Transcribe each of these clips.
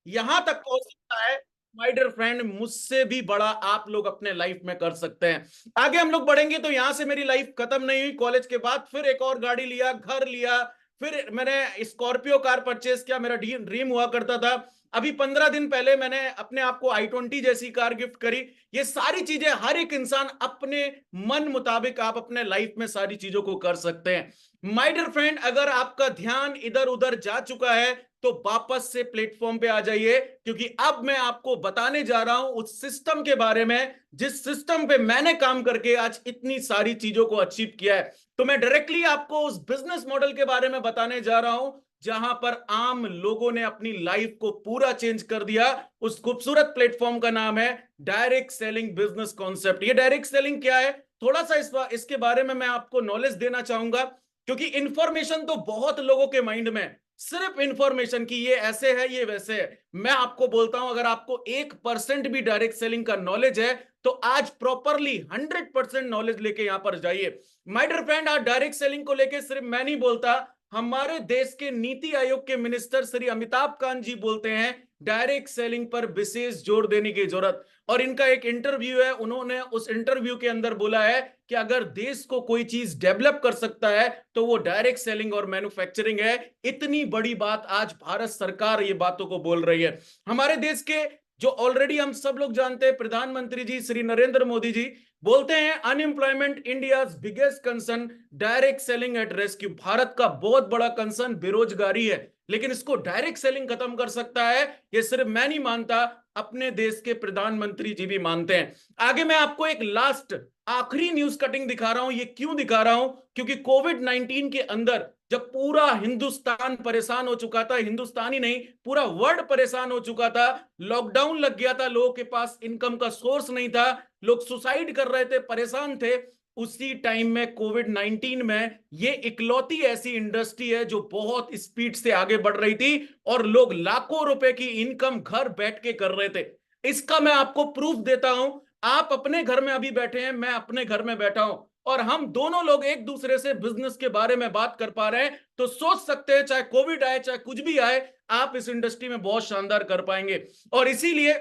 यहां तक पहुंच सकता है। माय डियर फ्रेंड, मुझसे भी बड़ा आप लोग अपने लाइफ में कर सकते हैं। आगे हम लोग बढ़ेंगे तो यहां से मेरी लाइफ खत्म नहीं हुई। कॉलेज के बाद फिर एक और गाड़ी लिया, घर लिया, फिर मैंने स्कॉर्पियो कार परचेस किया, मेरा ड्रीम हुआ करता था। अभी 15 दिन पहले मैंने अपने आप को i20 जैसी कार गिफ्ट करी। ये सारी चीजें हर एक इंसान अपने मन मुताबिक आप अपने लाइफ में सारी चीजों को कर सकते हैं। माय डियर फ्रेंड, अगर आपका ध्यान इधर उधर जा चुका है तो वापस से प्लेटफॉर्म पे आ जाइए, क्योंकि अब मैं आपको बताने जा रहा हूं उस सिस्टम के बारे में जिस सिस्टम पे मैंने काम करके आज इतनी सारी चीजों को अचीव किया है। तो मैं डायरेक्टली आपको उस बिजनेस मॉडल के बारे में बताने जा रहा हूं जहां पर आम लोगों ने अपनी लाइफ को पूरा चेंज कर दिया। उस खूबसूरत प्लेटफॉर्म का नाम है डायरेक्ट सेलिंग बिजनेस कॉन्सेप्ट। ये डायरेक्ट सेलिंग क्या है, थोड़ा सा इसके बारे में मैं आपको नॉलेज देना चाहूंगा, क्योंकि इंफॉर्मेशन तो बहुत लोगों के माइंड में सिर्फ इंफॉर्मेशन की ये ऐसे है ये वैसे है। मैं आपको बोलता हूं, अगर आपको 1% भी डायरेक्ट सेलिंग का नॉलेज है तो आज प्रॉपरली 100% नॉलेज लेके यहां पर जाइए। माय डियर फ्रेंड, आज डायरेक्ट सेलिंग को लेके सिर्फ मैं नहीं बोलता, हमारे देश के नीति आयोग के मिनिस्टर श्री अमिताभ कांत जी बोलते हैं डायरेक्ट सेलिंग पर विशेष जोर देने की जरूरत। और इनका एक इंटरव्यू है, उन्होंने उस इंटरव्यू के अंदर बोला है कि अगर देश को कोई चीज डेवलप कर सकता है तो वो डायरेक्ट सेलिंग और मैन्युफैक्चरिंग है। इतनी बड़ी बात आज भारत सरकार ये बातों को बोल रही है। हमारे देश के जो ऑलरेडी हम सब लोग जानते हैं प्रधानमंत्री जी श्री नरेंद्र मोदी जी बोलते हैं unemployment India's biggest concern, direct selling at rescue. Bharat का बहुत बड़ा कंसर्न बेरोजगारी है, लेकिन इसको डायरेक्ट सेलिंग खत्म कर सकता है। ये सिर्फ मैं नहीं मानता, अपने देश के प्रधानमंत्री जी भी मानते हैं। आगे मैं आपको एक लास्ट आखिरी न्यूज कटिंग दिखा रहा हूं। ये क्यों दिखा रहा हूं, क्योंकि कोविड-19 के अंदर जब पूरा हिंदुस्तान परेशान हो चुका था, हिंदुस्तान ही नहीं पूरा वर्ल्ड परेशान हो चुका था, लॉकडाउन लग गया था, लोगों के पास इनकम का सोर्स नहीं था, लोग सुसाइड कर रहे थे, परेशान थे, उसी टाइम में कोविड-19 में ये इकलौती ऐसी इंडस्ट्री है जो बहुत स्पीड से आगे बढ़ रही थी और लोग लाखों रुपए की इनकम घर बैठ के कर रहे थे। इसका मैं आपको प्रूफ देता हूं। आप अपने घर में अभी बैठे हैं, मैं अपने घर में बैठा हूं, और हम दोनों लोग एक दूसरे से बिजनेस के बारे में बात कर पा रहे हैं। तो सोच सकते हैं चाहे कोविड आए चाहे कुछ भी आए, आप इस इंडस्ट्री में बहुत शानदार कर पाएंगे। और इसीलिए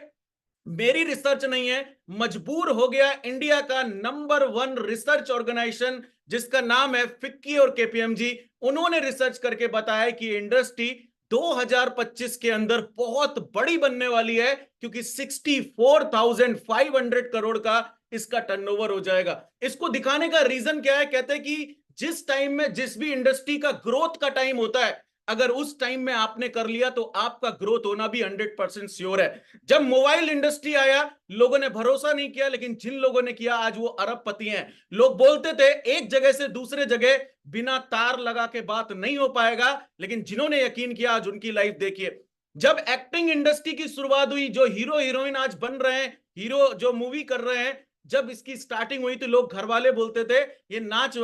मेरी रिसर्च नहीं है, मजबूर हो गया इंडिया का नंबर 1 रिसर्च ऑर्गेनाइजेशन जिसका नाम है फिक्की और केपीएमजी, उन्होंने रिसर्च करके बताया कि इंडस्ट्री 2025 के अंदर बहुत बड़ी बनने वाली है, क्योंकि 64,500 करोड़ का इसका टर्नओवर हो जाएगा। इसको दिखाने का रीजन क्या है, कहते हैं कि जिस टाइम में जिस भी इंडस्ट्री का ग्रोथ का टाइम होता है, अगर उस टाइम में आपने कर लिया तो आपका ग्रोथ होना भी 100% श्योर है। जब मोबाइल इंडस्ट्री आया, लोगों ने भरोसा नहीं किया, लेकिन जिन लोगों ने किया आज वो अरबपति हैं। लोग बोलते थे एक जगह से दूसरे जगह बिना तार लगा के बात नहीं हो पाएगा, लेकिन जिन्होंने यकीन किया आज उनकी लाइफ देखिए। जब एक्टिंग इंडस्ट्री की शुरुआत हुई, जो हीरो हीरोइन आज बन रहे हैं, हीरो जो मूवी कर रहे हैं, जब इसकी स्टार्टिंग हुई तो लोग घर वाले बोलते थे ये नाच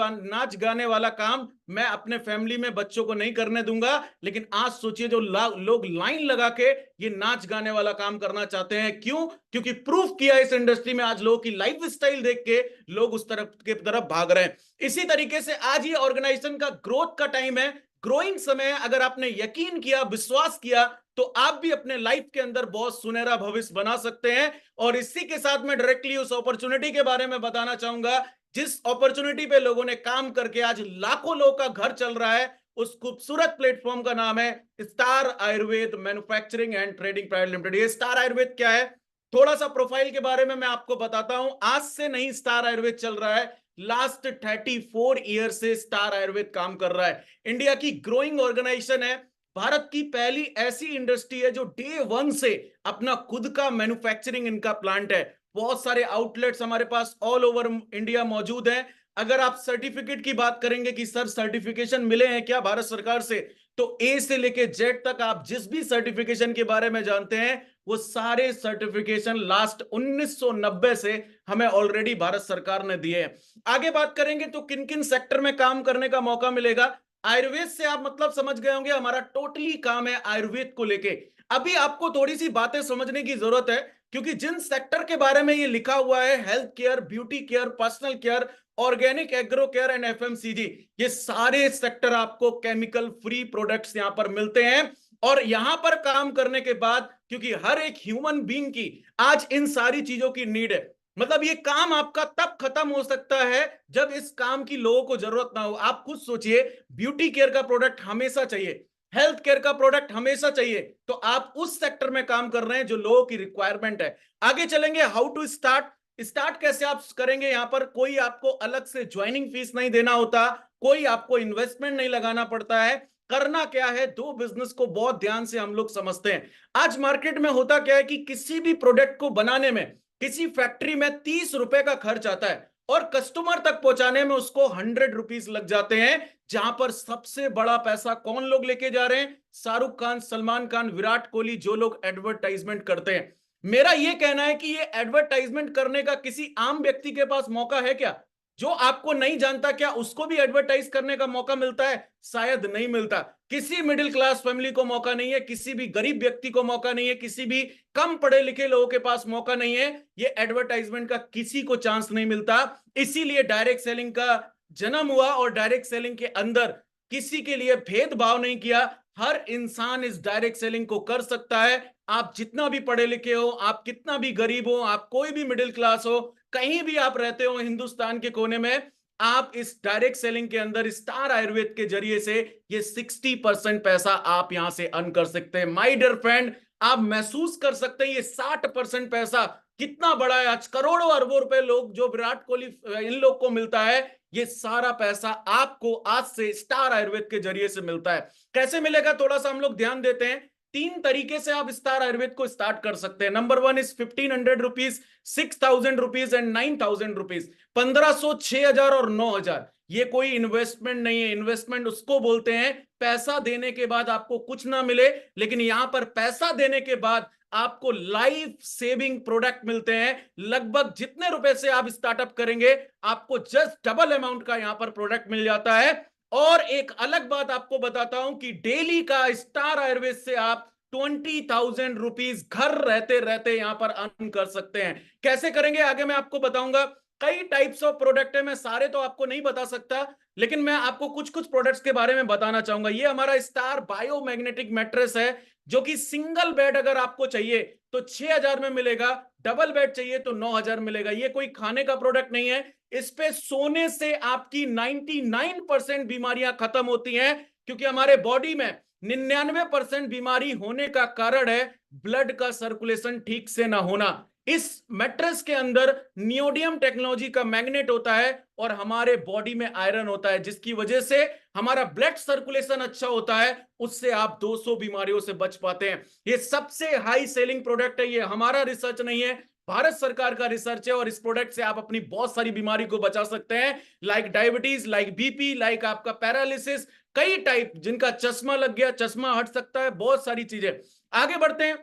गाने वाला काम मैं अपने फैमिली में बच्चों को नहीं करने दूंगा। लेकिन आज सोचिए जो लोग लाइन लगा के ये नाच गाने वाला काम करना चाहते हैं। क्यों? क्योंकि प्रूफ किया इस इंडस्ट्री में, आज लोगों की लाइफ स्टाइल देख के लोग उस तरफ भाग रहे हैं। इसी तरीके से आज ये ऑर्गेनाइजेशन का ग्रोथ का टाइम है, ग्रोइंग समय है। अगर आपने यकीन किया, विश्वास किया, तो आप भी अपने लाइफ के अंदर बहुत सुनहरा भविष्य बना सकते हैं। और इसी के साथ मैं डायरेक्टली उस अपॉर्चुनिटी के बारे में बताना चाहूंगा जिस अपॉर्चुनिटी पे लोगों ने काम करके आज लाखों लोगों का घर चल रहा है। उस खूबसूरत प्लेटफॉर्म का नाम है star Ayurveda manufacturing and trading private limited. ये स्टार आयुर्वेद क्या है, थोड़ा सा प्रोफाइल के बारे में मैं आपको बताता हूं। आज से नहीं स्टार आयुर्वेद चल रहा है, लास्ट 34 ईयर से स्टार आयुर्वेद काम कर रहा है। इंडिया की ग्रोइंग ऑर्गेनाइजेशन है, भारत की पहली ऐसी इंडस्ट्री है जो डे 1 से अपना खुद का मैन्युफैक्चरिंग इनका प्लांट है। बहुत सारे आउटलेट्स हमारे पास ऑल ओवर इंडिया मौजूद हैं। अगर आप सर्टिफिकेट की बात करेंगे कि सर सर्टिफिकेशन मिले हैं क्या भारत सरकार से, तो ए से लेके जेड तक आप जिस भी सर्टिफिकेशन के बारे में जानते हैं वो सारे सर्टिफिकेशन लास्ट 1990 से हमें ऑलरेडी भारत सरकार ने दिए हैं। आगे बात करेंगे तो किन किन सेक्टर में काम करने का मौका मिलेगा। आयुर्वेद से आप मतलब समझ गए होंगे, हमारा टोटली काम है आयुर्वेद को लेके। अभी आपको थोड़ी सी बातें समझने की जरूरत है, क्योंकि जिन सेक्टर के बारे में ये लिखा हुआ है, health care, beauty care, personal care, organic agro care and FMCG, ये सारे सेक्टर आपको केमिकल फ्री प्रोडक्ट्स यहां पर मिलते हैं। और यहां पर काम करने के बाद, क्योंकि हर एक ह्यूमन बीइंग की आज इन सारी चीजों की नीड है, मतलब ये काम आपका तब खत्म हो सकता है जब इस काम की लोगों को जरूरत ना हो। आप खुद सोचिए, ब्यूटी केयर का प्रोडक्ट हमेशा चाहिए, हेल्थ केयर का प्रोडक्ट हमेशा चाहिए, तो आप उस सेक्टर में काम कर रहे हैं जो लोगों की रिक्वायरमेंट है। आगे चलेंगे, हाउ टू स्टार्ट कैसे आप करेंगे। यहां पर कोई आपको अलग से ज्वाइनिंग फीस नहीं देना होता, कोई आपको इन्वेस्टमेंट नहीं लगाना पड़ता है। करना क्या है, दो बिजनेस को बहुत ध्यान से हम लोग समझते हैं। आज मार्केट में होता क्या है कि किसी भी प्रोडक्ट को बनाने में किसी फैक्ट्री में 30 रुपए का खर्च आता है और कस्टमर तक पहुंचाने में उसको 100 रुपीज लग जाते हैं। जहां पर सबसे बड़ा पैसा कौन लोग लेके जा रहे हैं, शाहरुख खान, सलमान खान, विराट कोहली, जो लोग एडवर्टाइजमेंट करते हैं। मेरा यह कहना है कि ये एडवर्टाइजमेंट करने का किसी आम व्यक्ति के पास मौका है क्या? जो आपको नहीं जानता, क्या उसको भी एडवर्टाइज करने का मौका मिलता है? शायद नहीं मिलता। किसी मिडिल क्लास फैमिली को मौका नहीं है, किसी भी गरीब व्यक्ति को मौका नहीं है, किसी भी कम पढ़े लिखे लोगों के पास मौका नहीं है। ये एडवर्टाइजमेंट का किसी को चांस नहीं मिलता। इसीलिए डायरेक्ट सेलिंग का जन्म हुआ और डायरेक्ट सेलिंग के अंदर किसी के लिए भेदभाव नहीं किया। हर इंसान इस डायरेक्ट सेलिंग को कर सकता है। आप जितना भी पढ़े लिखे हो, आप कितना भी गरीब हो, आप कोई भी मिडिल क्लास हो, कहीं भी आप रहते हो हिंदुस्तान के कोने में, आप इस डायरेक्ट सेलिंग के अंदर स्टार आयुर्वेद के जरिए से ये 60% पैसा आप यहां से अर्न कर सकते हैं। माय डियर फ्रेंड, आप महसूस कर सकते हैं ये 60% पैसा कितना बड़ा है। आज करोड़ों अरबों रुपए लोग जो विराट कोहली इन लोग को मिलता है, ये सारा पैसा आपको आज से स्टार आयुर्वेद के जरिए से मिलता है। कैसे मिलेगा, थोड़ा सा हम लोग ध्यान देते हैं। 3 तरीके से आप स्टार आयुर्वेद को स्टार्ट कर सकते हैं। Number 1 is 1500 rupees, 6000 rupees and 9000 rupees. 1500, 6000 और 9000। ये कोई इन्वेस्टमेंट नहीं है। इन्वेस्टमेंट उसको बोलते हैं पैसा देने के बाद आपको कुछ ना मिले, लेकिन यहां पर पैसा देने के बाद आपको लाइफ सेविंग प्रोडक्ट मिलते हैं। लगभग जितने रुपए से आप स्टार्टअप करेंगे, आपको जस्ट डबल अमाउंट का यहां पर प्रोडक्ट मिल जाता है। और एक अलग बात आपको बताता हूं कि डेली का स्टार आयुर्वेद से आप 20,000 रुपीज घर रहते रहते यहां पर अर्न कर सकते हैं। कैसे करेंगे आगे मैं आपको बताऊंगा। कई टाइप्स ऑफ प्रोडक्ट है, मैं सारे तो आपको नहीं बता सकता, लेकिन मैं आपको कुछ कुछ प्रोडक्ट्स के बारे में बताना चाहूंगा। ये हमारा स्टार बायोमैग्नेटिक मैट्रेस है, जो कि सिंगल बेड अगर आपको चाहिए तो 6000 में मिलेगा, डबल बेड चाहिए तो 9000 मिलेगा। ये कोई खाने का प्रोडक्ट नहीं है। इस पे सोने से आपकी 99% बीमारियां खत्म होती हैं, क्योंकि हमारे बॉडी में 99% बीमारी होने का कारण है ब्लड का सर्कुलेशन ठीक से ना होना। इस मैट्रेस के अंदर नियोडियम टेक्नोलॉजी का मैग्नेट होता है और हमारे बॉडी में आयरन होता है, जिसकी वजह से हमारा ब्लड सर्कुलेशन अच्छा होता है। उससे आप 200 बीमारियों से बच पाते हैं। ये सबसे हाई सेलिंग प्रोडक्ट है। ये हमारा रिसर्च नहीं है, भारत सरकार का रिसर्च है। और इस प्रोडक्ट से आप अपनी बहुत सारी बीमारी को बचा सकते हैं, like diabetes, like BP, like आपका पैरालिसिस, कई टाइप, जिनका चश्मा लग गया चश्मा हट सकता है, बहुत सारी चीजें। आगे बढ़ते हैं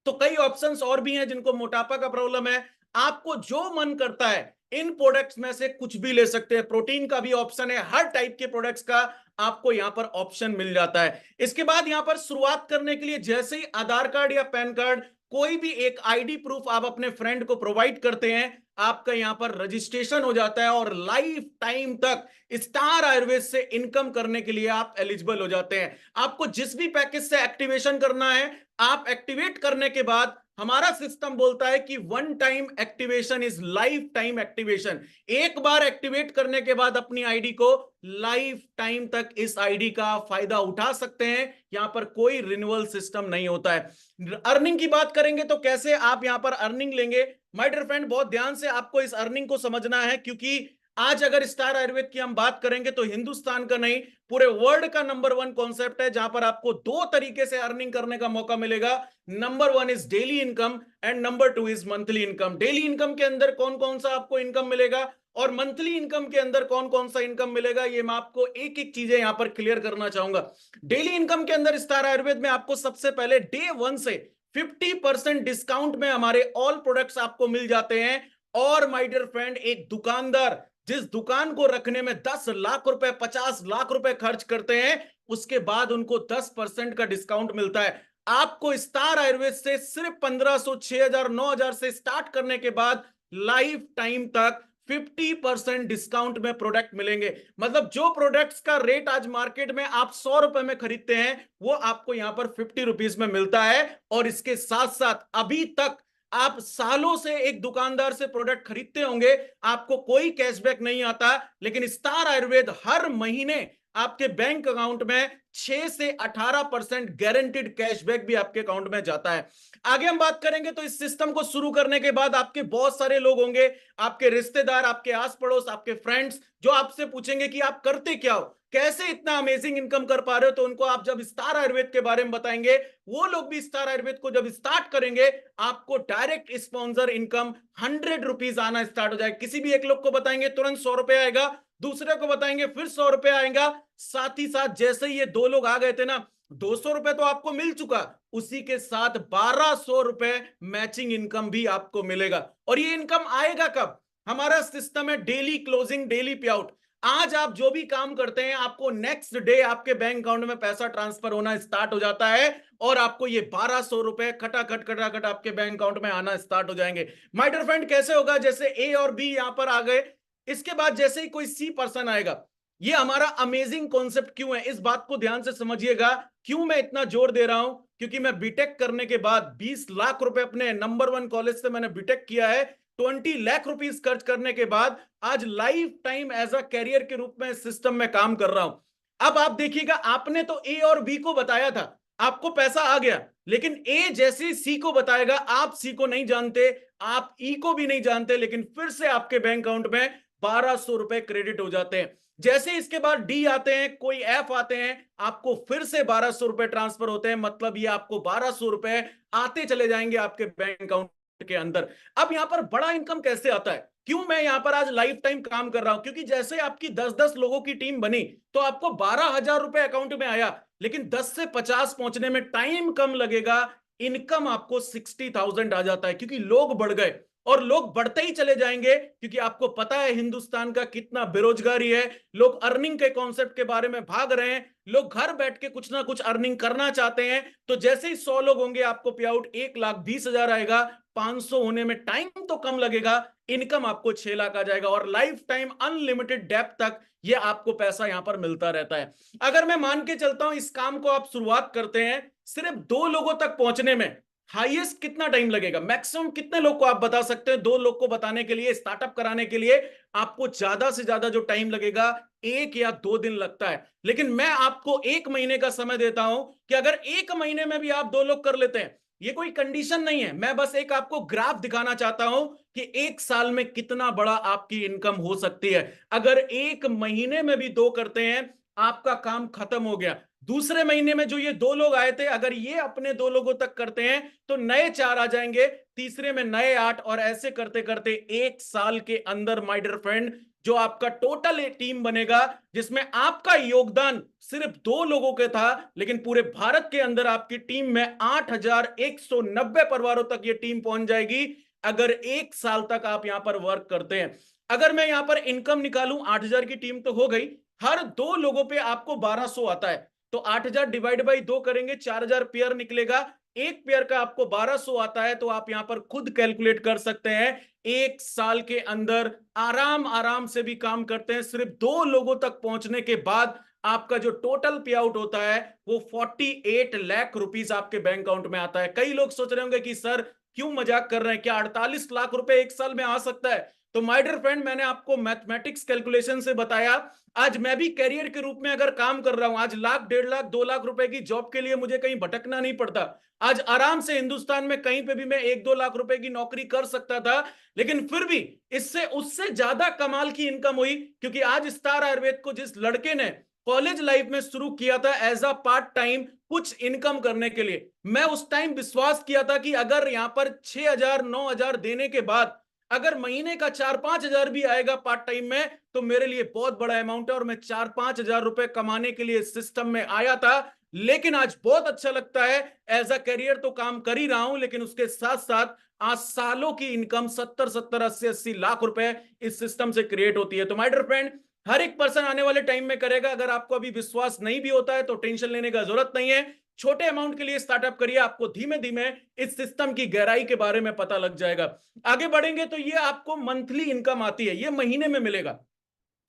तो कई ऑप्शंस और भी हैं जिनको मोटापा का प्रॉब्लम है। आपको जो मन करता है इन प्रोडक्ट्स में से कुछ भी ले सकते हैं। प्रोटीन का भी ऑप्शन है, हर टाइप के प्रोडक्ट्स का आपको यहां पर ऑप्शन मिल जाता है। इसके बाद यहां पर शुरुआत करने के लिए जैसे ही आधार कार्ड या पैन कार्ड, कोई भी एक आईडी प्रूफ आप अपने फ्रेंड को प्रोवाइड करते हैं, आपका यहां पर रजिस्ट्रेशन हो जाता है और लाइफ टाइम तक स्टार आयुर्वेद से इनकम करने के लिए आप एलिजिबल हो जाते हैं। आपको जिस भी पैकेज से एक्टिवेशन करना है, आप एक्टिवेट करने के बाद हमारा सिस्टम बोलता है कि one time activation is life time activation. एक बार एक्टिवेट करने के बाद अपनी आईडी को लाइफ टाइम तक इस आईडी का फायदा उठा सकते हैं। यहां पर कोई रिन्यूअल सिस्टम नहीं होता है। अर्निंग की बात करेंगे तो कैसे आप यहां पर अर्निंग लेंगे, माय डियर फ्रेंड, बहुत ध्यान से आपको इस अर्निंग को समझना है। क्योंकि आज अगर स्टार आयुर्वेद की हम बात करेंगे तो हिंदुस्तान का नहीं, पूरे वर्ल्ड का नंबर 1 कॉन्सेप्ट है, जहां पर आपको 2 तरीके से अर्निंग करने का मौका मिलेगा। Number 1 is daily income and number 2 is monthly income. Daily income के अंदर कौन कौन सा आपको इनकम मिलेगा और मंथली इनकम के अंदर कौन कौन सा इनकम मिलेगा, ये मैं आपको एक एक चीजें यहां पर क्लियर करना चाहूंगा। डेली इनकम के अंदर स्टार आयुर्वेद में आपको सबसे पहले डे 1 से 50% डिस्काउंट में हमारे ऑल प्रोडक्ट्स आपको मिल जाते हैं। और माय डियर फ्रेंड, एक दुकानदार जिस दुकान को रखने में 10 लाख रुपए, 50 लाख रुपए खर्च करते हैं, उसके बाद उनको 10% का डिस्काउंट मिलता है। आपको स्टार आयुर्वेद से सिर्फ 1500, 6000, 9000 से स्टार्ट करने के बाद लाइफ टाइम तक 50% डिस्काउंट में प्रोडक्ट मिलेंगे। मतलब जो प्रोडक्ट्स का रेट आज मार्केट में आप 100 रुपए में खरीदते हैं, वो आपको यहां पर 50 रुपीज में मिलता है। और इसके साथ साथ अभी तक आप सालों से एक दुकानदार से प्रोडक्ट खरीदते होंगे, आपको कोई कैशबैक नहीं आता, लेकिन स्टार आयुर्वेद हर महीने आपके बैंक अकाउंट में 6 से 18% गारंटीड कैशबैक भी आपके अकाउंट में जाता है। आगे हम बात करेंगे तो इस सिस्टम को शुरू करने के बाद आपके बहुत सारे लोग होंगे, आपके रिश्तेदार, आपके आस पड़ोस, आपके फ्रेंड्स, जो आपसे पूछेंगे कि आप करते क्या हो, कैसे इतना अमेजिंग इनकम कर पा रहे हो। तो उनको आप जब स्टार आयुर्वेद के बारे में बताएंगे, वो लोग भी स्टार आयुर्वेद को जब स्टार्ट करेंगे, आपको डायरेक्ट स्पॉन्सर इनकम 100 रुपीज आना स्टार्ट हो जाएगा। किसी भी एक लोग को बताएंगे तुरंत 100 रुपए आएगा, दूसरे को बताएंगे फिर 100 रुपए आएगा। साथ ही साथ जैसे ही ये दो लोग आ गए थे ना, 200 रुपए तो आपको मिल चुका, उसी के साथ 1200 रुपए मैचिंग इनकम भी आपको मिलेगा। और ये इनकम आएगा कब? हमारा सिस्टम है डेली क्लोजिंग, डेली पे आउट। आज आप जो भी काम करते हैं, आपको नेक्स्ट डे आपके बैंक अकाउंट में पैसा ट्रांसफर होना स्टार्ट हो जाता है, और आपको ये 1200 रुपए खटाखट खटाखट आपके बैंक अकाउंट में आना स्टार्ट हो जाएंगे। माय डियर फ्रेंड, कैसे होगा? जैसे ए और बी यहां पर आ गए, इसके बाद जैसे ही कोई सी पर्सन आएगा। ये हमारा अमेजिंग कॉन्सेप्ट क्यों है, इस बात को ध्यान से समझिएगा। क्यों मैं इतना जोर दे रहा हूं? क्योंकि मैं बीटेक करने के बाद 20 लाख रुपए अपने नंबर 1 कॉलेज से मैंने बीटेक किया है। 20 लाख रुपीस खर्च करने के बाद आज lifetime as a career के रूप में सिस्टम में काम कर रहा हूं। अब आप देखिएगा, आपने तो ए और बी को बताया था, आपको पैसा आ गया, लेकिन ए जैसे सी को बताएगा, आप सी को नहीं जानते, आप ई को भी नहीं जानते, लेकिन फिर से आपके बैंक अकाउंट में 1200 रुपए क्रेडिट हो जाते हैं। जैसे इसके बाद डी आते हैं, कोई एफ आते हैं, आपको फिर से 1200 रुपए ट्रांसफर होते हैं। मतलब ये आपको 1200 रुपए आते चले जाएंगे आपके बैंक अकाउंट के अंदर। अब यहां पर बड़ा इनकम कैसे आता है? क्यों मैं यहां पर आज लाइफ टाइम काम कर रहा हूं? क्योंकि जैसे आपकी 10-10 लोगों की टीम बनी, तो आपको 12,000 रुपए अकाउंट में आया, लेकिन 10 से 50 पहुंचने में टाइम कम लगेगा, इनकम आपको 60,000 आ जाता है, क्योंकि लोग बढ़ गए। और लोग बढ़ते ही चले जाएंगे, क्योंकि आपको पता है हिंदुस्तान का कितना बेरोजगारी है। लोग अर्निंग के कॉन्सेप्ट के बारे में भाग रहे हैं, लोग घर बैठ के कुछ ना कुछ अर्निंग करना चाहते हैं। तो जैसे ही 100 लोग होंगे, आपको पे आउट 1,20,000 आएगा। 500 होने में टाइम तो कम लगेगा, इनकम आपको 6 लाख आ जाएगा, और लाइफ टाइम अनलिमिटेड डेप्थ तक ये आपको पैसा यहां पर मिलता रहता है। अगर मैं मान के चलता हूं, इस काम को आप शुरुआत करते हैं, सिर्फ 2 लोगों तक पहुंचने में हाईएस्ट कितना टाइम लगेगा? मैक्सिमम कितने लोग को आप बता सकते हैं? 2 लोग को बताने के लिए, स्टार्टअप कराने के लिए आपको ज्यादा से ज्यादा जो टाइम लगेगा, 1 या 2 दिन लगता है। लेकिन मैं आपको 1 महीने का समय देता हूं कि अगर 1 महीने में भी आप 2 लोग कर लेते हैं, ये कोई कंडीशन नहीं है, मैं बस एक आपको ग्राफ दिखाना चाहता हूं कि 1 साल में कितना बड़ा आपकी इनकम हो सकती है। अगर 1 महीने में भी 2 करते हैं, आपका काम खत्म हो गया। दूसरे महीने में जो ये 2 लोग आए थे, अगर ये अपने 2 लोगों तक करते हैं, तो नए 4 आ जाएंगे, तीसरे में नए 8, और ऐसे करते करते 1 साल के अंदर माय डियर फ्रेंड, जो आपका टोटल टीम बनेगा, जिसमें आपका योगदान सिर्फ 2 लोगों के था, लेकिन पूरे भारत के अंदर आपकी टीम में 8,190 परिवारों तक ये टीम पहुंच जाएगी, अगर 1 साल तक आप यहां पर वर्क करते हैं। अगर मैं यहां पर इनकम निकालूं, 8,000 की टीम तो हो गई, हर 2 लोगों पे आपको 1200 आता है, तो 8,000 डिवाइड बाई 2 करेंगे, 4,000 पेयर निकलेगा। एक पेयर का आपको 1200 आता है, तो आप यहां पर खुद कैलकुलेट कर सकते हैं, 1 साल के अंदर आराम से भी काम करते हैं, सिर्फ 2 लोगों तक पहुंचने के बाद आपका जो टोटल पे आउट होता है, वो 48 लाख रुपीस आपके बैंक अकाउंट में आता है। कई लोग सोच रहे होंगे कि सर क्यों मजाक कर रहे हैं, क्या 48 लाख रुपए 1 साल में आ सकता है? तो माय डियर फ्रेंड, मैंने आपको मैथमेटिक्स कैलकुलेशन से बताया, आज मैं भी कैरियर के रूप में अगर काम कर रहा हूं, आज लाख, 1.5 लाख, 2 लाख रुपए की जॉब के लिए मुझे कहीं भटकना नहीं पड़ता। आज आराम से हिंदुस्तान में कहीं पे भी मैं 1-2 लाख रुपए की नौकरी कर सकता था, लेकिन फिर भी इससे उससे ज्यादा कमाल की इनकम हुई, क्योंकि आज स्टार आयुर्वेद को जिस लड़के ने कॉलेज लाइफ में शुरू किया था एज अ पार्ट टाइम कुछ इनकम करने के लिए, मैं उस टाइम विश्वास किया था कि अगर यहां पर 6,000 9,000 देने के बाद अगर महीने का 4-5 हजार भी आएगा पार्ट टाइम में, तो मेरे लिए बहुत बड़ा अमाउंट है, और मैं 4-5 हजार रुपए कमाने के लिए सिस्टम में आया था। लेकिन आज बहुत अच्छा लगता है, एज अ करियर तो काम कर ही रहा हूं, लेकिन उसके साथ साथ आज सालों की इनकम 70-70 80-80 लाख रुपए इस सिस्टम से क्रिएट होती है। तो माय डियर फ्रेंड, हर एक पर्सन आने वाले टाइम में करेगा। अगर आपको अभी विश्वास नहीं भी होता है, तो टेंशन लेने का जरूरत नहीं है, छोटे अमाउंट के लिए स्टार्टअप करिए, आपको धीमे धीमे इस सिस्टम की गहराई के बारे में पता लग जाएगा। आगे बढ़ेंगे तो ये आपको मंथली इनकम आती है, ये महीने में मिलेगा।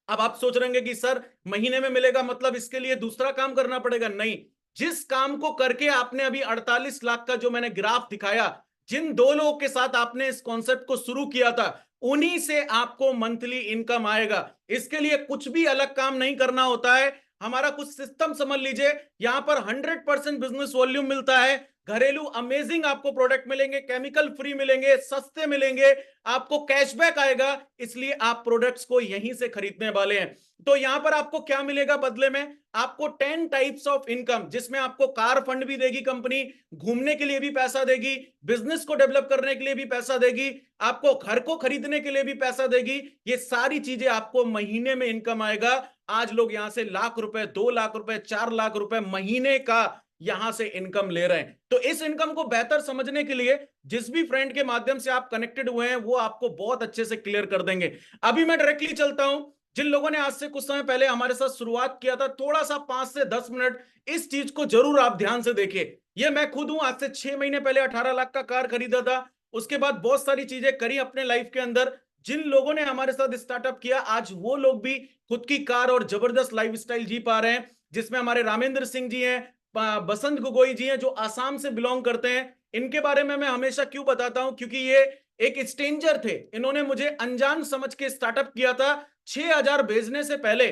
अब आप सोच रहे हैं कि सर महीने में मिलेगा मतलब इसके लिए दूसरा काम करना पड़ेगा? नहीं, जिस काम को करके आपने अभी 48 लाख का जो मैंने ग्राफ दिखाया, जिन दो लोगों के साथ आपने इस कॉन्सेप्ट को शुरू किया था, उन्हीं से आपको मंथली इनकम आएगा। इसके लिए कुछ भी अलग काम नहीं करना होता है। हमारा कुछ सिस्टम समझ लीजिए, यहां पर 100% बिजनेस वॉल्यूम मिलता है, घरेलू अमेजिंग आपको प्रोडक्ट मिलेंगे, केमिकल फ्री मिलेंगे, सस्ते मिलेंगे, आपको कैशबैक आएगा, इसलिए आप प्रोडक्ट्स को यहीं से खरीदने वाले हैं। तो यहां पर आपको क्या मिलेगा बदले में? आपको 10 टाइप्स ऑफ इनकम, जिसमें आपको कार फंड भी देगी कंपनी, घूमने के लिए भी पैसा देगी, बिजनेस को डेवलप करने के लिए भी पैसा देगी, आपको घर को खरीदने के लिए भी पैसा देगी। ये सारी चीजें आपको महीने में इनकम आएगा। आज लोग यहां से लाख रुपए, 2 लाख रुपए, 4 लाख रुपए महीने का यहां से इनकम ले रहे हैं। तो इस इनकम को बेहतर समझने के लिए जिस भी फ्रेंड के माध्यम से आप कनेक्टेड हुए हैं, वो आपको बहुत अच्छे से क्लियर कर देंगे। अभी मैं डायरेक्टली चलता हूं, जिन लोगों ने आज से कुछ समय पहले हमारे साथ शुरुआत किया था, थोड़ा सा 5 से 10 मिनट इस चीज को जरूर आप ध्यान से देखिए। ये मैं खुद हूं, आज से 6 महीने पहले 18 लाख का कार खरीदा था, उसके बाद बहुत सारी चीजें करी अपने लाइफ के अंदर। जिन लोगों ने हमारे साथ स्टार्टअप किया, आज वो लोग भी खुद की कार और जबरदस्त लाइफस्टाइल जी पा रहे हैं, जिसमें हमारे रामेंद्र सिंह जी हैं, बसंत गोगोई जी हैं, जो आसाम से बिलोंग करते हैं। इनके बारे में मैं हमेशा क्यों बताता हूं? क्योंकि ये एक स्ट्रेंजर थे, इन्होंने मुझे अनजान समझ के स्टार्टअप किया था। 6,000 भेजने से पहले,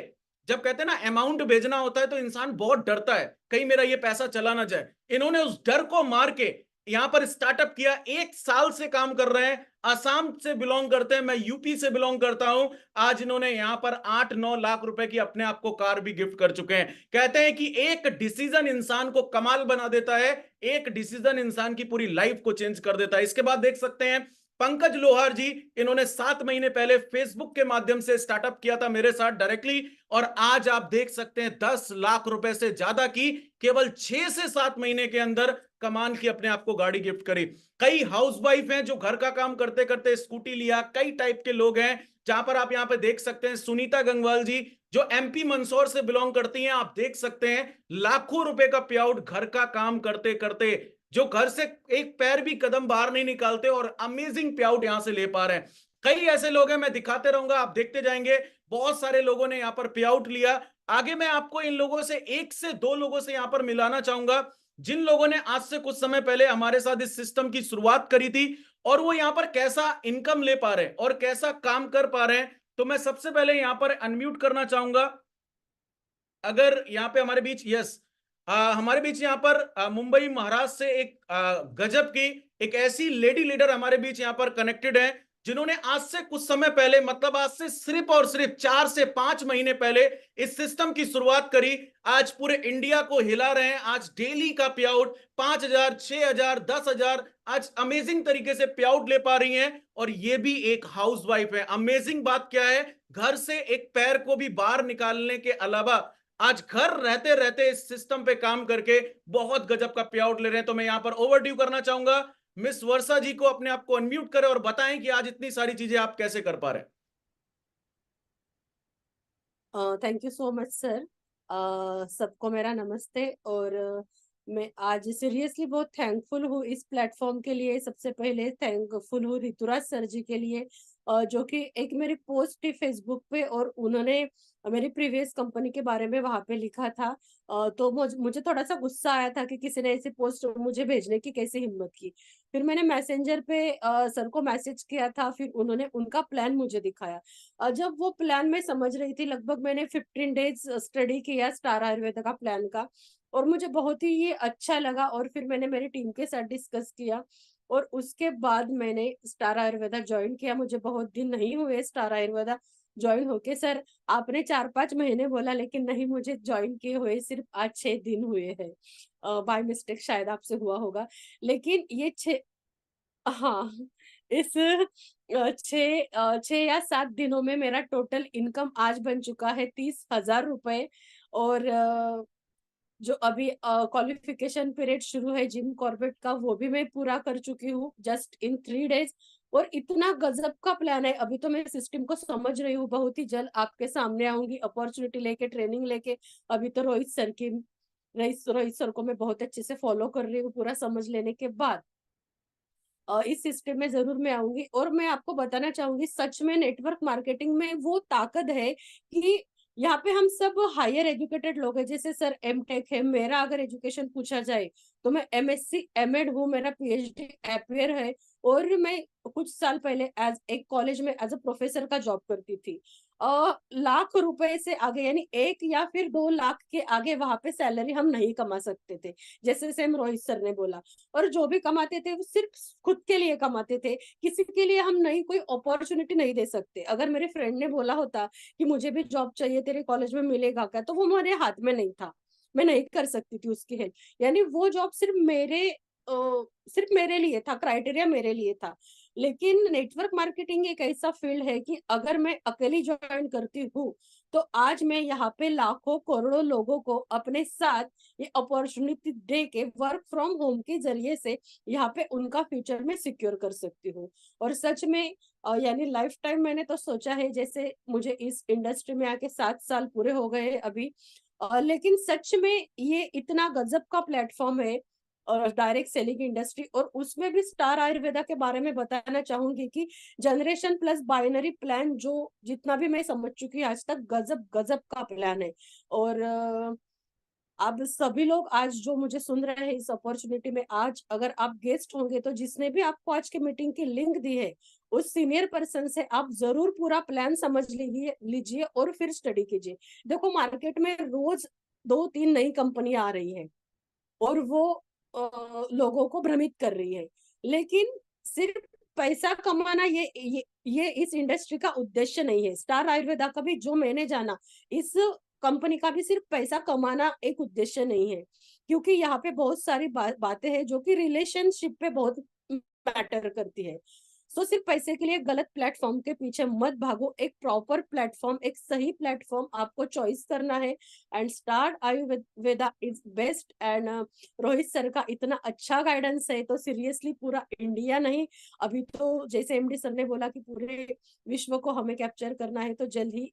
जब कहते हैं ना अमाउंट भेजना होता है तो इंसान बहुत डरता है, कहीं मेरा ये पैसा चला ना जाए। इन्होंने उस डर को मार के यहां पर स्टार्टअप किया। 1 साल से काम कर रहे हैं, आसाम से बिलोंग करते हैं, मैं यूपी से बिलोंग करता हूं। आज इन्होंने यहां पर 8-9 लाख रुपए की अपने आप को कार भी गिफ्ट कर चुके हैं। कहते हैं कि एक डिसीजन इंसान को कमाल बना देता है, एक डिसीजन इंसान की पूरी लाइफ को चेंज कर देता है। इसके बाद देख सकते हैं पंकज लोहार जी, इन्होंने 7 महीने पहले फेसबुक के माध्यम से स्टार्टअप किया था मेरे साथ डायरेक्टली, और आज आप देख सकते हैं 10 लाख रुपए से ज्यादा की केवल 6 से 7 महीने के अंदर कमान की अपने आप को गाड़ी गिफ्ट करी। कई हाउसवाइफ हैं जो घर का काम करते करते स्कूटी लिया, कई टाइप के लोग हैं, जहां पर आप यहां पे देख सकते हैं सुनीता गंगवाल जी, जो एमपी मंदसौर से बिलोंग करती हैं। आप देख सकते हैं लाखों रुपए का पे आउट घर का काम करते करते, जो घर से एक पैर भी कदम बाहर नहीं निकालते और अमेजिंग पे आउट यहां से ले पा रहे हैं। कई ऐसे लोग हैं, मैं दिखाते रहूंगा, आप देखते जाएंगे, बहुत सारे लोगों ने यहां पर पे आउट लिया। आगे मैं आपको इन लोगों से 1 से 2 लोगों से यहां पर मिलाना चाहूंगा, जिन लोगों ने आज से कुछ समय पहले हमारे साथ इस सिस्टम की शुरुआत करी थी, और वो यहां पर कैसा इनकम ले पा रहे हैं और कैसा काम कर पा रहे हैं। तो मैं सबसे पहले यहां पर अनम्यूट करना चाहूंगा, अगर यहाँ पे हमारे बीच, यस, हमारे बीच यहाँ पर मुंबई महाराष्ट्र से एक गजब की एक ऐसी लेडी लीडर हमारे बीच यहाँ पर कनेक्टेड है, जिन्होंने आज से कुछ समय पहले, मतलब आज से सिर्फ और सिर्फ 4 से 5 महीने पहले इस सिस्टम की शुरुआत करी। आज पूरे इंडिया को हिला रहे हैं। आज डेली का पे आउट 5,000, 6,000, 10,000, आज अमेजिंग तरीके से पे आउट ले पा रही हैं, और ये भी एक हाउस वाइफ है। अमेजिंग बात क्या है, घर से एक पैर को भी बाहर निकालने के अलावा आज घर रहते रहते इस सिस्टम पे काम करके बहुत गजब का पे आउट ले रहे हैं। तो मैं यहां पर ओवरड्यू करना चाहूंगा, मिस वर्षा जी को अपने आप को अनम्यूट करें और बताएं कि आज इतनी सारी चीजें आप कैसे कर पा रहे हैं। Thank you so much sir. सबको मेरा नमस्ते। और मैं आज सीरियसली बहुत थैंकफुल हूँ इस प्लेटफॉर्म के लिए। सबसे पहले थैंकफुल हूँ ऋतुराज सर जी के लिए, जो कि एक मेरी पोस्ट थी फेसबुक पे और उन्होंने मेरी प्रीवियस कंपनी के बारे में वहां पे लिखा था। तो मुझे थोड़ा सा गुस्सा आया था कि किसी ने ऐसी पोस्ट मुझे भेजने की कैसे हिम्मत की। फिर मैंने मैसेंजर पे सर को मैसेज किया था, फिर उन्होंने उनका प्लान मुझे दिखाया। जब वो प्लान मैं समझ रही थी, लगभग मैंने 15 डेज स्टडी किया स्टार आयुर्वेदा का प्लान का, और मुझे बहुत ही ये अच्छा लगा। और फिर मैंने मेरी टीम के साथ डिस्कस किया और उसके बाद मैंने स्टार आयुर्वेदा ज्वाइन किया। मुझे बहुत दिन नहीं हुए स्टार आयुर्वेदा ज्वाइन होके सर। आपने 4-5 महीने बोला, लेकिन नहीं, मुझे ज्वाइन किए हुए सिर्फ आज 6 दिन हुए हैं। बाय मिस्टेक शायद आपसे हुआ होगा, लेकिन ये 6, हाँ, इस 6 या 7 दिनों में मेरा टोटल इनकम आज बन चुका है 30,000 रुपए। और जो अभी क्वालिफिकेशन पीरियड शुरू है जिम कॉर्बेट का, वो भी मैं पूरा कर चुकी हूँ जस्ट इन 3 डेज। और इतना गजब का प्लान है। अभी तो मैं सिस्टम को समझ रही हूँ, बहुत ही जल्द आपके सामने आऊंगी अपॉर्चुनिटी लेके, ट्रेनिंग लेके। अभी तो रोहित सर की रोहित सर को मैं बहुत अच्छे से फॉलो कर रही हूँ पूरा समझ लेने के बाद इस सिस्टम में जरूर मैं आऊंगी। और मैं आपको बताना चाहूंगी, सच में नेटवर्क मार्केटिंग में वो ताकत है कि यहाँ पे हम सब हायर एजुकेटेड लोग हैं। जैसे सर एम टेक है, मेरा अगर एजुकेशन पूछा जाए तो मैं MSc एमएड हूँ, मेरा PhD एपियर है। और मैं कुछ साल पहले एज एक कॉलेज में एज अ प्रोफेसर का जॉब करती थी। लाख रुपए से आगे, यानी 1 या फिर 2 लाख के आगे वहां पे सैलरी हम नहीं कमा सकते थे, जैसे सेम रोहित सर ने बोला। और जो भी कमाते थे वो सिर्फ खुद के लिए कमाते थे, किसी के लिए हम नई कोई अपॉर्चुनिटी नहीं दे सकते। अगर मेरे फ्रेंड ने बोला होता कि मुझे भी जॉब चाहिए, तेरे कॉलेज में मिलेगा क्या, तो वो मेरे हाथ में नहीं था, मैं नहीं कर सकती थी उसकी हेल्प। यानी वो जॉब सिर्फ मेरे लिए था, क्राइटेरिया मेरे लिए था। लेकिन नेटवर्क मार्केटिंग एक ऐसा फील्ड है कि अगर मैं अकेली ज्वाइन करती हूँ तो आज मैं यहाँ पे लाखों करोड़ों लोगों को अपने साथ ये अपॉर्चुनिटी दे के वर्क फ्रॉम होम के जरिए से यहाँ पे उनका फ्यूचर में सिक्योर कर सकती हूँ। और सच में यानी लाइफ टाइम मैंने तो सोचा है, जैसे मुझे इस इंडस्ट्री में आके 7 साल पूरे हो गए हैं अभी। लेकिन सच में ये इतना गजब का प्लेटफॉर्म है और डायरेक्ट सेलिंग इंडस्ट्री। और उसमें भी स्टार आयुर्वेदा के बारे में बताना चाहूंगी कि जनरेशन प्लस बाइनरी प्लान जो जितना भी मैं समझ चुकी हूँ आज तक, गजब गजब का प्लान है। और अब सभी लोग आज जो मुझे सुन रहे हैं इस अपॉर्चुनिटी में, आज अगर आप गेस्ट होंगे तो जिसने भी आपको आज के मीटिंग की लिंक दी है उस सीनियर पर्सन से आप जरूर पूरा प्लान समझ लीजिए और फिर स्टडी कीजिए। देखो मार्केट में रोज 2-3 नई कंपनी आ रही है और वो लोगों को भ्रमित कर रही है, लेकिन सिर्फ पैसा कमाना ये इस इंडस्ट्री का उद्देश्य नहीं है। स्टार आयुर्वेदा का भी जो मैंने जाना, इस कंपनी का भी सिर्फ पैसा कमाना एक उद्देश्य नहीं है, क्योंकि यहाँ पे बहुत सारी बातें हैं जो कि रिलेशनशिप पे बहुत मैटर करती है। सो सिर्फ पैसे के लिए गलत प्लेटफॉर्म के पीछे मत भागो, एक प्रॉपर प्लेटफॉर्म, एक सही प्लेटफॉर्म आपको चॉइस करना है। And star Ayurveda is best. And Rohit sir का इतना अच्छा गाइडेंस है तो सीरियसली पूरा इंडिया नहीं, अभी तो जैसे MD सर ने बोला कि पूरे विश्व को हमें कैप्चर करना है, तो जल्द ही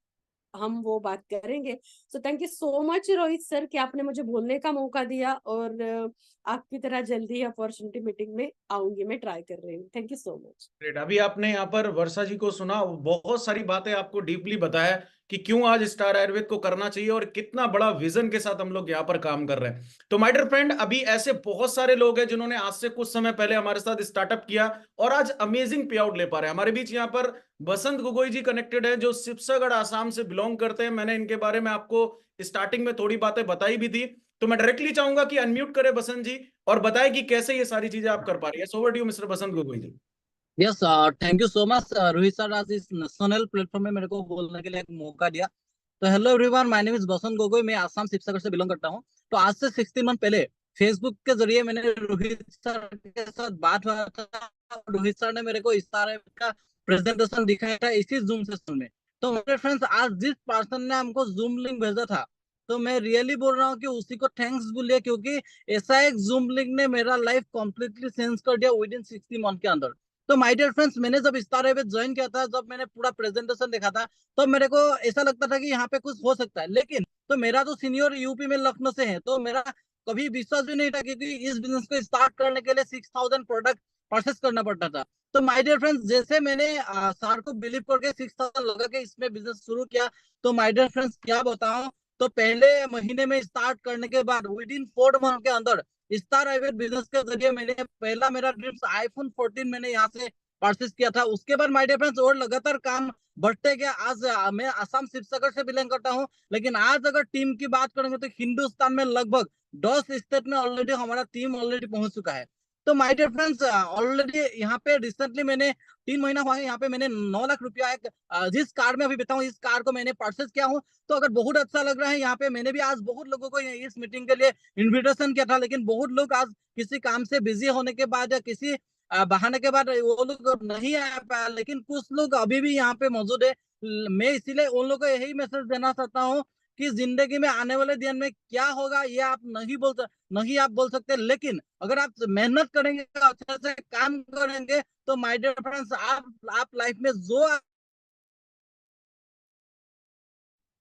हम वो बात करेंगे। So thank you so much Rohit sir कि आपने मुझे बोलने का मौका दिया। और आपकी तरह जल्दी ही अपॉर्चुनिटी मीटिंग में आऊंगी, मैं ट्राई कर रही हूँ। Thank you so much. Great. अभी आपने यहाँ पर वर्षा जी को सुना, बहुत सारी बातें आपको डीपली बताया कि क्यों आज स्टार आयुर्वेद को करना चाहिए और कितना बड़ा विजन के साथ हम लोग यहाँ पर काम कर रहे हैं। तो माय डियर फ्रेंड, अभी ऐसे बहुत सारे लोग हैं जिन्होंने आज से कुछ समय पहले हमारे साथ स्टार्टअप किया और आज अमेजिंग पे आउट ले पा रहे हैं। हमारे बीच यहाँ पर बसंत गोगोई जी कनेक्टेड है जो शिवसागढ़ आसाम से बिलोंग करते हैं। मैंने इनके बारे में आपको स्टार्टिंग में थोड़ी बातें बताई भी थी, तो मैं डायरेक्टली चाहूंगा कि अनम्यूट करें बसंत जी और बताएं कि कैसे ये सारी चीजें आप कर पा रही है। Over to you mister Basant Gogoi ji. Yes, thank you so much Rohit sir, आज इस नेशनल प्लेटफॉर्म में मेरे को बोलने के लिए एक मौका दिया। तो hello everyone, my name is Basant Gogoi, मैं आसाम शिवसागर से बिलोंग करता हूँ। तो आज से 16 मंथ पहले फेसबुक के जरिए मैंने रोहित सर के साथ बात हुआ था। रोहित सर ने मेरे को इस तरह का प्रेजेंटेशन दिखाया था इसी जूम सेशन में। तो मेरे फ्रेंड्स, आज जिस पर्सन ने हमको जूम लिंक भेजा था, तो मैं रियली बोल रहा हूँ कि उसी को थैंक्स बोलिए, क्योंकि ऐसा एक जूम लिंक ने मेरा लाइफ कम्प्लीटली चेंज कर दिया विद इन 60 मंथ के अंदर। तो माय डियर फ्रेंड्स, मैंने जब स्टार एवेज ज्वाइन किया था, जब मैंने पूरा प्रेजेंटेशन देखा था, तो मेरे को ऐसा लगता था कि यहाँ पे कुछ हो सकता है। लेकिन तो मेरा तो सीनियर यूपी में लखनऊ से है, तो मेरा कभी विश्वास भी नहीं था, क्योंकि इस बिजनेस को स्टार्ट करने के लिए 6000 प्रोडक्ट परचेस करना पड़ता था। तो माय डियर फ्रेंड्स, जैसे मैंने सर को बिलीव करके 6000 लगा के इसमें बिजनेस शुरू किया, तो माय डियर फ्रेंड्स क्या बताऊं, तो पहले महीने में स्टार्ट करने के बाद विद इन 4 मंथ के अंदर स्टार आयुर्वेद बिजनेस के जरिए मैंने पहला मेरा ड्रीम्स आईफोन 14 मैंने यहाँ से परचेस किया था। उसके बाद माय डियर फ्रेंड्स और लगातार काम बढ़ते गया। आज मैं आसाम शिवसागर से बिलोंग करता हूँ, लेकिन आज अगर टीम की बात करेंगे तो हिंदुस्तान में लगभग 10 स्टेट में ऑलरेडी हमारा टीम ऑलरेडी पहुंच चुका है। तो माय डियर फ्रेंड्स, ऑलरेडी यहाँ पे रिसेंटली मैंने 3 महीना हुआ है, यहाँ पे मैंने 9 लाख रुपया एक जिस कार में अभी बताऊँ, इस कार को मैंने परचेस किया हूँ। तो अगर बहुत अच्छा लग रहा है यहाँ पे, मैंने भी आज बहुत लोगों को इस मीटिंग के लिए इन्विटेशन किया था, लेकिन बहुत लोग आज किसी काम से बिजी होने के बाद या किसी बहाने के बाद वो लोग नहीं आ पाया, लेकिन कुछ लोग अभी भी यहाँ पे मौजूद है। मैं इसीलिए उन लोगों को यही मैसेज देना चाहता हूँ कि जिंदगी में आने वाले दिन में क्या होगा ये आप नहीं आप बोल सकते, लेकिन अगर आप मेहनत करेंगे, अच्छे से काम करेंगे, तो माय डियर फ्रेंड्स, आप लाइफ में जो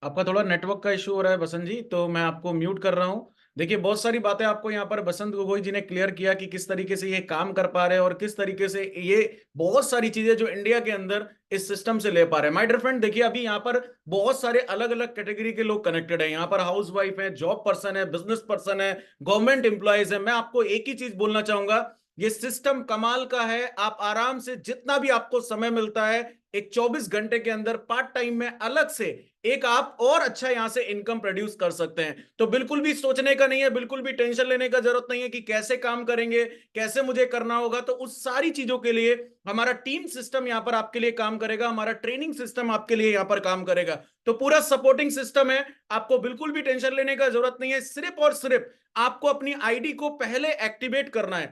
आपका थोड़ा नेटवर्क का इशू हो रहा है बसंत जी, तो मैं आपको म्यूट कर रहा हूं। देखिए, बहुत सारी बातें आपको यहाँ पर बसंत गोगोई जी ने क्लियर किया कि किस तरीके से ये काम कर पा रहे हैं और किस तरीके से ये बहुत सारी चीजें जो इंडिया के अंदर इस सिस्टम से ले पा रहे हैं। माय डियर फ्रेंड, देखिए अभी यहाँ पर बहुत सारे अलग अलग कैटेगरी के लोग कनेक्टेड हैं। यहाँ पर हाउस वाइफ है, जॉब पर्सन है, बिजनेस पर्सन है, गवर्नमेंट एम्प्लॉयज है। मैं आपको एक ही चीज बोलना चाहूंगा, ये सिस्टम कमाल का है। आप आराम से जितना भी आपको समय मिलता है, एक 24 घंटे के अंदर पार्ट टाइम में अलग से एक आप और अच्छा यहां से इनकम प्रोड्यूस कर सकते हैं। तो बिल्कुल भी सोचने का नहीं है, बिल्कुल भी टेंशन लेने का जरूरत नहीं है कि कैसे काम करेंगे, कैसे मुझे करना होगा। तो उस सारी चीजों के लिए हमारा टीम सिस्टम यहां पर आपके लिए काम करेगा, हमारा ट्रेनिंग सिस्टम आपके लिए यहां पर काम करेगा। तो पूरा सपोर्टिंग सिस्टम है, आपको बिल्कुल भी टेंशन लेने का जरूरत नहीं है। सिर्फ और सिर्फ आपको अपनी आईडी को पहले एक्टिवेट करना है।